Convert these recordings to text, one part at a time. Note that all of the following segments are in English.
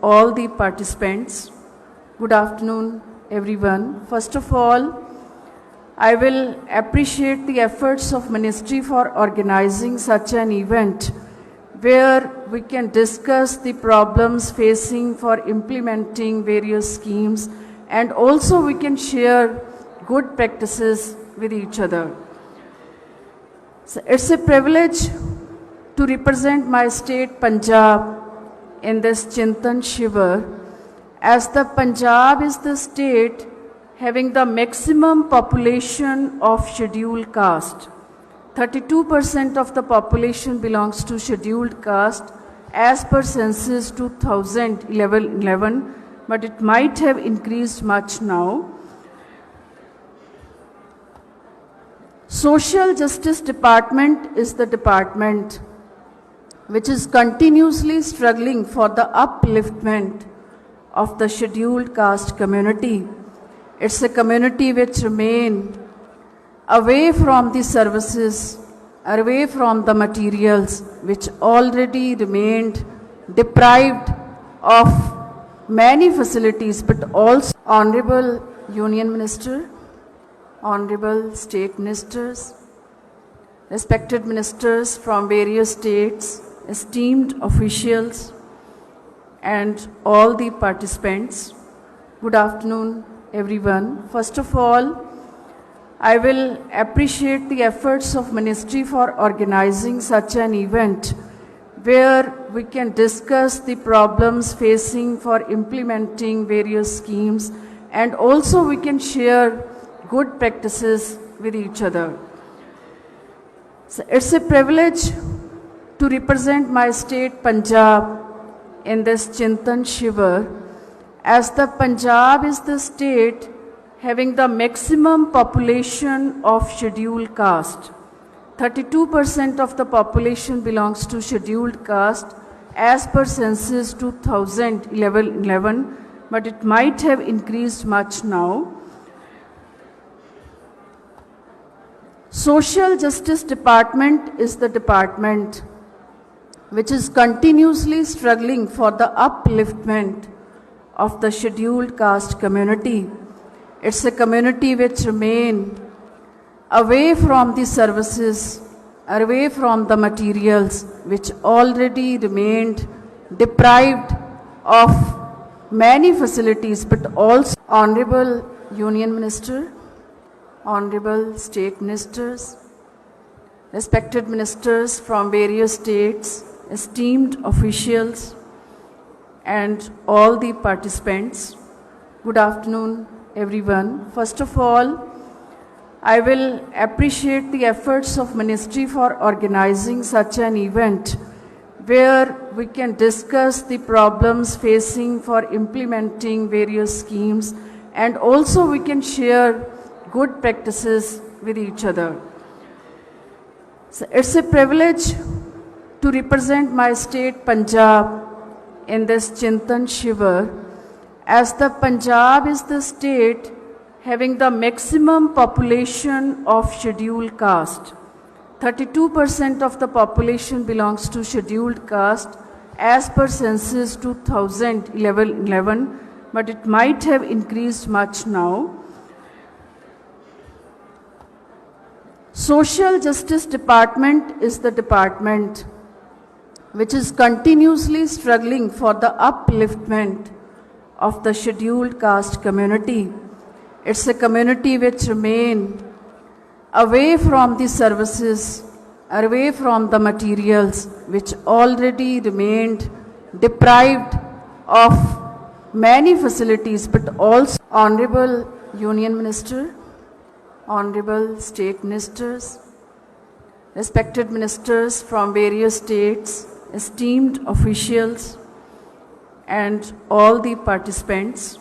all the participants. Good afternoon, everyone. First of all, I will appreciate the efforts of Ministry for organizing such an event where we can discuss the problems facing for implementing various schemes, and also we can share good practices with each other. So it's a privilege to represent my state Punjab in this Chintan Shivir, as the Punjab is the state having the maximum population of scheduled caste. 32% of the population belongs to scheduled caste as per census 2011, but it might have increased much now. Social Justice Department is the department which is continuously struggling for the upliftment of the scheduled caste community. It's a community which remains away from the services, away from the materials, which already remained deprived of many facilities, but also Honorable Union Minister, Honorable State Ministers, respected ministers from various states, esteemed officials, and all the participants. Good afternoon, everyone. First of all, I will appreciate the efforts of Ministry for organizing such an event where we can discuss the problems facing for implementing various schemes, and also we can share good practices with each other. So it's a privilege to represent my state Punjab in this Chintan Shivir, as the Punjab is the state having the maximum population of scheduled caste. 32% of the population belongs to scheduled caste as per census 2011, but it might have increased much now. Social Justice Department is the department which is continuously struggling for the upliftment of the scheduled caste community. It's a community which remains away from the services, away from the materials, which already remained deprived of many facilities, but also Honorable Union Minister, Honorable State Ministers, respected ministers from various states, esteemed officials, and all the participants. Good afternoon, everyone. First of all, I will appreciate the efforts of Ministry for organizing such an event where we can discuss the problems facing for implementing various schemes, and also we can share good practices with each other. So it's a privilege to represent my state Punjab in this Chintan Shivir, as the Punjab is the state having the maximum population of scheduled caste. 32% of the population belongs to scheduled caste as per census 2011, but it might have increased much now. Social Justice Department is the department which is continuously struggling for the upliftment of the scheduled caste community. It's a community which remains away from the services, away from the materials, which already remained deprived of many facilities, but also Honorable Union Minister, Honorable State Ministers, respected ministers from various states, esteemed officials, and all the participants.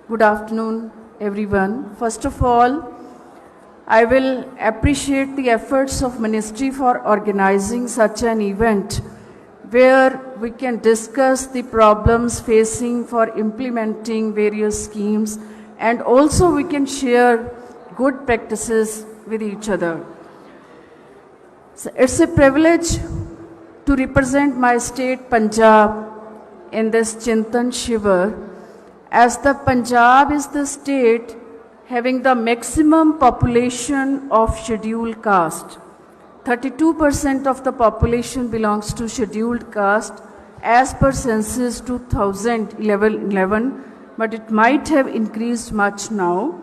Good afternoon, everyone. First of all, I will appreciate the efforts of Ministry for organizing such an event where we can discuss the problems facing for implementing various schemes, and also we can share good practices with each other. So it's a privilege to represent my state Punjab in this Chintan Shivar, as the Punjab is the state having the maximum population of scheduled caste. 32% of the population belongs to scheduled caste as per census 2011, but it might have increased much now.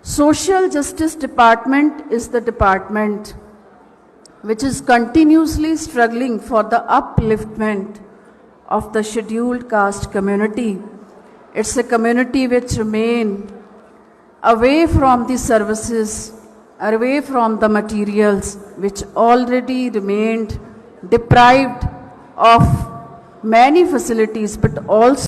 Social Justice Department is the department which is continuously struggling for the upliftment of the scheduled caste community. It's a community which remain away from the services, away from the materials, which already remained deprived of many facilities, but also